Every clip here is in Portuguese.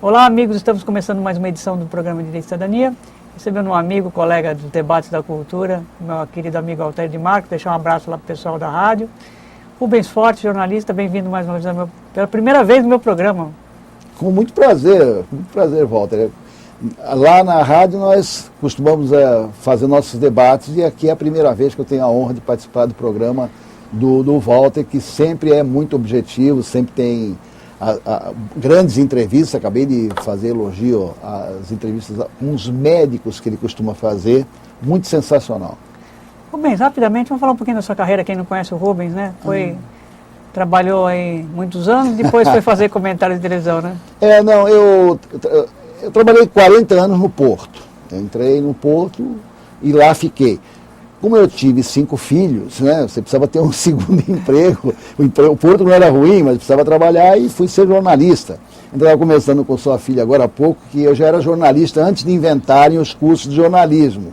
Olá, amigos, estamos começando mais uma edição do programa Direito e Cidadania. Recebendo um amigo, colega dos debates da cultura, meu querido amigo Altair de Marco, deixar um abraço lá para o pessoal da rádio. Rubens Forte, jornalista, bem-vindo mais uma vez pela primeira vez no meu programa. Com muito prazer, Walter. Lá na rádio nós costumamos fazer nossos debates e aqui é a primeira vez que eu tenho a honra de participar do programa do Walter, que sempre é muito objetivo, sempre tem grandes entrevistas. Acabei de fazer elogio às entrevistas com os médicos que ele costuma fazer, muito sensacional. Rubens, rapidamente, vamos falar um pouquinho da sua carreira, quem não conhece o Rubens, né? Trabalhou aí muitos anos, depois foi fazer comentário de televisão, né? Eu trabalhei 40 anos no Porto. Eu entrei no Porto e lá fiquei. Como eu tive 5 filhos, né, você precisava ter um segundo emprego. O Porto não era ruim, mas precisava trabalhar e fui ser jornalista. Estava conversando com sua filha agora há pouco que eu já era jornalista antes de inventarem os cursos de jornalismo.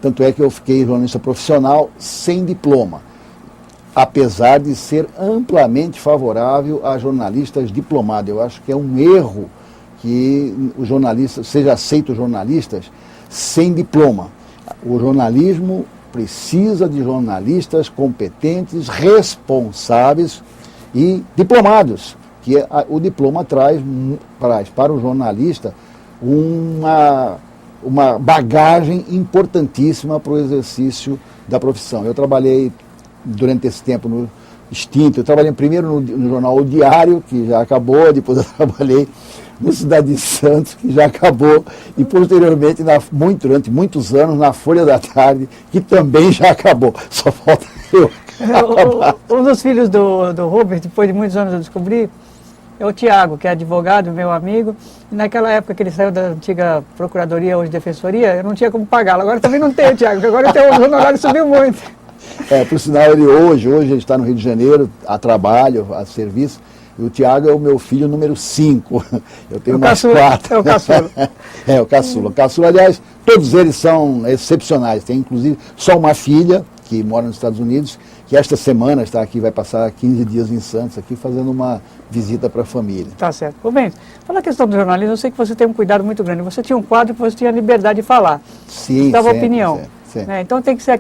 Tanto é que eu fiquei jornalista profissional sem diploma, apesar de ser amplamente favorável a jornalistas diplomados. Eu acho que é um erro que os jornalistas, seja aceito jornalistas sem diploma. O jornalismo precisa de jornalistas competentes, responsáveis e diplomados, que o diploma traz para o jornalista uma bagagem importantíssima para o exercício da profissão. Eu trabalhei durante esse tempo no extinto, eu trabalhei primeiro no jornal O Diário, que já acabou, depois eu trabalhei no Cidade de Santos, que já acabou, e posteriormente, durante muitos anos, na Folha da Tarde, que também já acabou. Só falta eu acabar. Um dos filhos do Rubens, depois de muitos anos eu descobri, é o Tiago, que é advogado, meu amigo. E naquela época que ele saiu da antiga Procuradoria, hoje Defensoria, eu não tinha como pagá-lo. Agora também não tenho, Tiago, porque agora o honorário subiu muito. Por sinal, ele hoje ele está no Rio de Janeiro, a trabalho, a serviço. E o Tiago é o meu filho número 5. Eu tenho mais 4. É o caçula. O caçula. O caçula, aliás, todos eles são excepcionais. Tem, inclusive, só uma filha, que mora nos Estados Unidos, que esta semana está aqui, vai passar 15 dias em Santos, aqui fazendo uma visita para a família. Tá certo. Rubens, fala a questão do jornalismo, eu sei que você tem um cuidado muito grande. Você tinha um quadro que você tinha liberdade de falar. Sim, dava opinião. Sempre. Né? Então tem que ser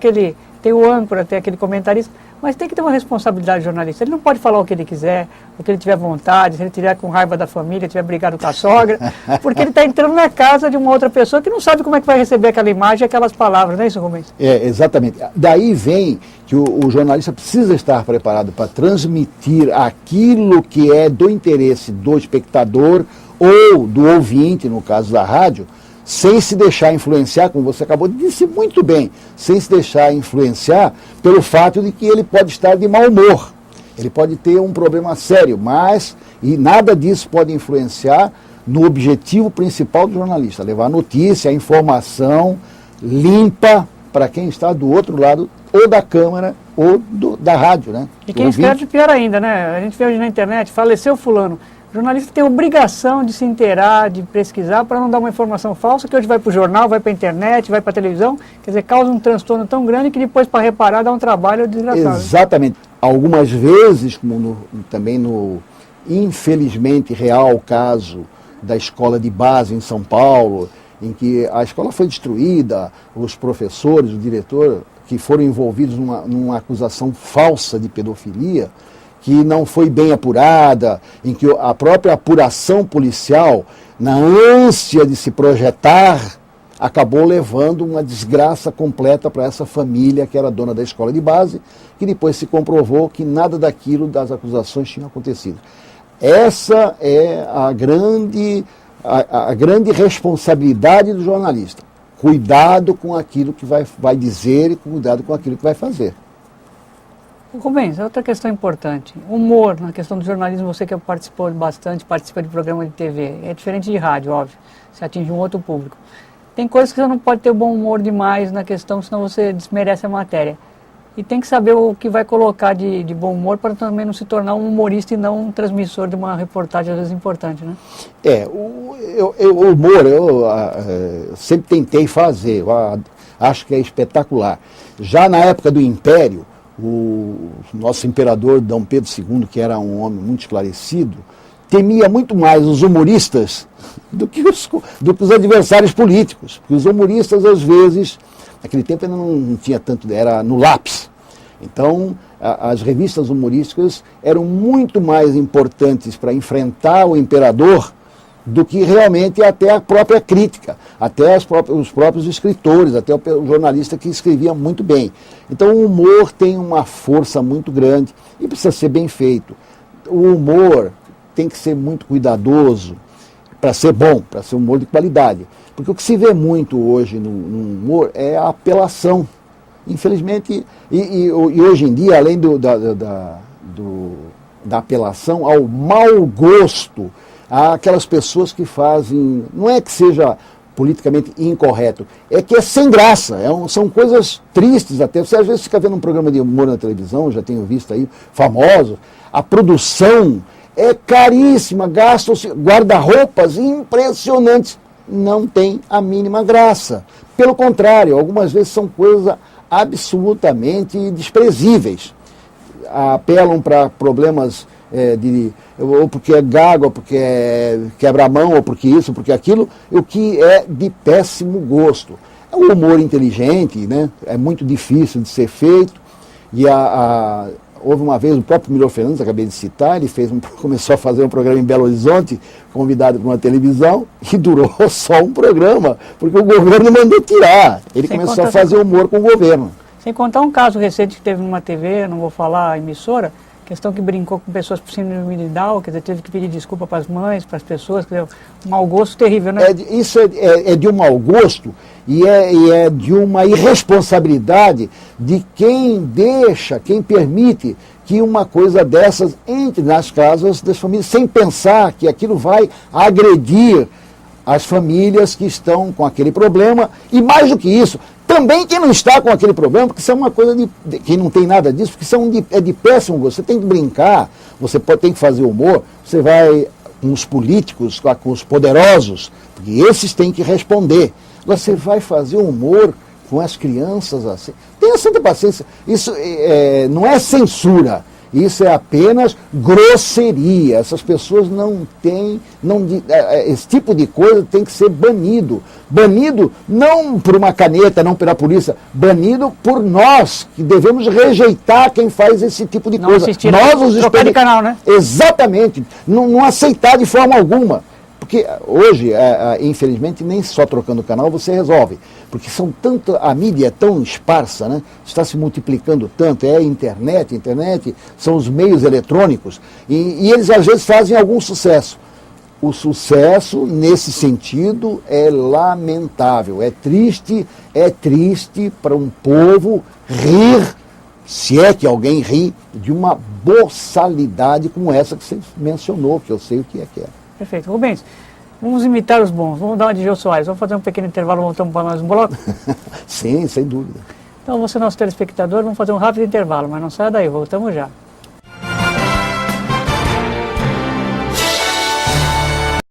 tem o âncora, tem aquele comentarista, mas tem que ter uma responsabilidade jornalista. Ele não pode falar o que ele quiser, o que ele tiver vontade, se ele estiver com raiva da família, tiver brigado com a sogra, porque ele está entrando na casa de uma outra pessoa que não sabe como é que vai receber aquela imagem e aquelas palavras, não é isso, Rubens? Exatamente. Daí vem que o jornalista precisa estar preparado para transmitir aquilo que é do interesse do espectador ou do ouvinte, no caso da rádio, sem se deixar influenciar, como você acabou de dizer muito bem, sem se deixar influenciar pelo fato de que ele pode estar de mau humor, ele pode ter um problema sério, e nada disso pode influenciar no objetivo principal do jornalista, levar a notícia, a informação limpa para quem está do outro lado, ou da câmera, ou da rádio, né? E quem escreve pior ainda, né? A gente vê hoje na internet, faleceu fulano. O jornalista tem a obrigação de se inteirar, de pesquisar, para não dar uma informação falsa, que hoje vai para o jornal, vai para a internet, vai para a televisão, quer dizer, causa um transtorno tão grande que depois, para reparar, dá um trabalho desgraçado. Exatamente. Algumas vezes, como também infelizmente, real caso da escola de base em São Paulo, em que a escola foi destruída, os professores, o diretor, que foram envolvidos numa acusação falsa de pedofilia, que não foi bem apurada, em que a própria apuração policial, na ânsia de se projetar, acabou levando uma desgraça completa para essa família que era dona da escola de base, que depois se comprovou que nada daquilo das acusações tinha acontecido. Essa é a grande responsabilidade do jornalista. Cuidado com aquilo que vai dizer e cuidado com aquilo que vai fazer. Rubens, outra questão importante, humor na questão do jornalismo, você que participa de programa de TV, é diferente de rádio, óbvio, você atinge um outro público. Tem coisas que você não pode ter bom humor demais na questão, senão você desmerece a matéria. E tem que saber o que vai colocar de bom humor para também não se tornar um humorista e não um transmissor de uma reportagem, às vezes, importante, né? O humor eu sempre tentei fazer, acho que é espetacular. Já na época do Império, o nosso imperador Dom Pedro II, que era um homem muito esclarecido, temia muito mais os humoristas do que os adversários políticos. Porque os humoristas, às vezes, naquele tempo ainda não tinha tanto, era no lápis. Então, as revistas humorísticas eram muito mais importantes para enfrentar o imperador do que realmente até a própria crítica, até os próprios escritores, até o jornalista que escrevia muito bem. Então o humor tem uma força muito grande e precisa ser bem feito. O humor tem que ser muito cuidadoso para ser bom, para ser um humor de qualidade. Porque o que se vê muito hoje no humor é a apelação. Infelizmente, e hoje em dia, além da apelação ao mau gosto, há aquelas pessoas que fazem, não é que seja politicamente incorreto, é que é sem graça, são coisas tristes até. Você às vezes fica vendo um programa de humor na televisão, já tenho visto aí, famoso, a produção é caríssima, gastam-se guarda-roupas impressionantes, não tem a mínima graça. Pelo contrário, algumas vezes são coisas absolutamente desprezíveis. Apelam para problemas ou porque é gago, ou porque é quebra-mão, ou porque isso, ou porque aquilo, o que é de péssimo gosto. É um humor inteligente, né? É muito difícil de ser feito, e houve uma vez o próprio Milor Fernandes, acabei de citar, ele começou a fazer um programa em Belo Horizonte, convidado para uma televisão, e durou só um programa, porque o governo mandou tirar. Ele começou a fazer humor com o governo. Sem contar um caso recente que teve numa TV, não vou falar a emissora, questão que brincou com pessoas por síndrome de Down, quer dizer, teve que pedir desculpa para as mães, para as pessoas, quer dizer, um mau gosto terrível, né? Isso é de um mau gosto e é de uma irresponsabilidade de quem permite que uma coisa dessas entre nas casas das famílias, sem pensar que aquilo vai agredir as famílias que estão com aquele problema, e mais do que isso, também quem não está com aquele problema, porque isso é uma coisa quem não tem nada disso, porque isso é de péssimo gosto. Você tem que brincar, tem que fazer humor, você vai com os políticos, com os poderosos, porque esses têm que responder. Agora você vai fazer humor com as crianças assim. Tenha santa paciência. Isso não é censura. Isso é apenas grosseria. Essas pessoas não têm... esse tipo de coisa tem que ser banido. Banido não por uma caneta, não pela polícia. Banido por nós, que devemos rejeitar quem faz esse tipo de coisa. Nós trocar de canal, né? Exatamente. Não aceitar de forma alguma. Porque hoje, infelizmente, nem só trocando o canal você resolve. Porque a mídia é tão esparsa, né? Está se multiplicando tanto, internet, são os meios eletrônicos, e eles às vezes fazem algum sucesso. O sucesso, nesse sentido, é lamentável, é triste para um povo rir, se é que alguém ri, de uma boçalidade como essa que você mencionou, que eu sei o que é. Perfeito. Rubens, vamos imitar os bons, vamos dar uma de Jô Soares, vamos fazer um pequeno intervalo, voltamos para mais um bloco? Sim, sem dúvida. Então você, nosso telespectador, vamos fazer um rápido intervalo, mas não saia daí, voltamos já.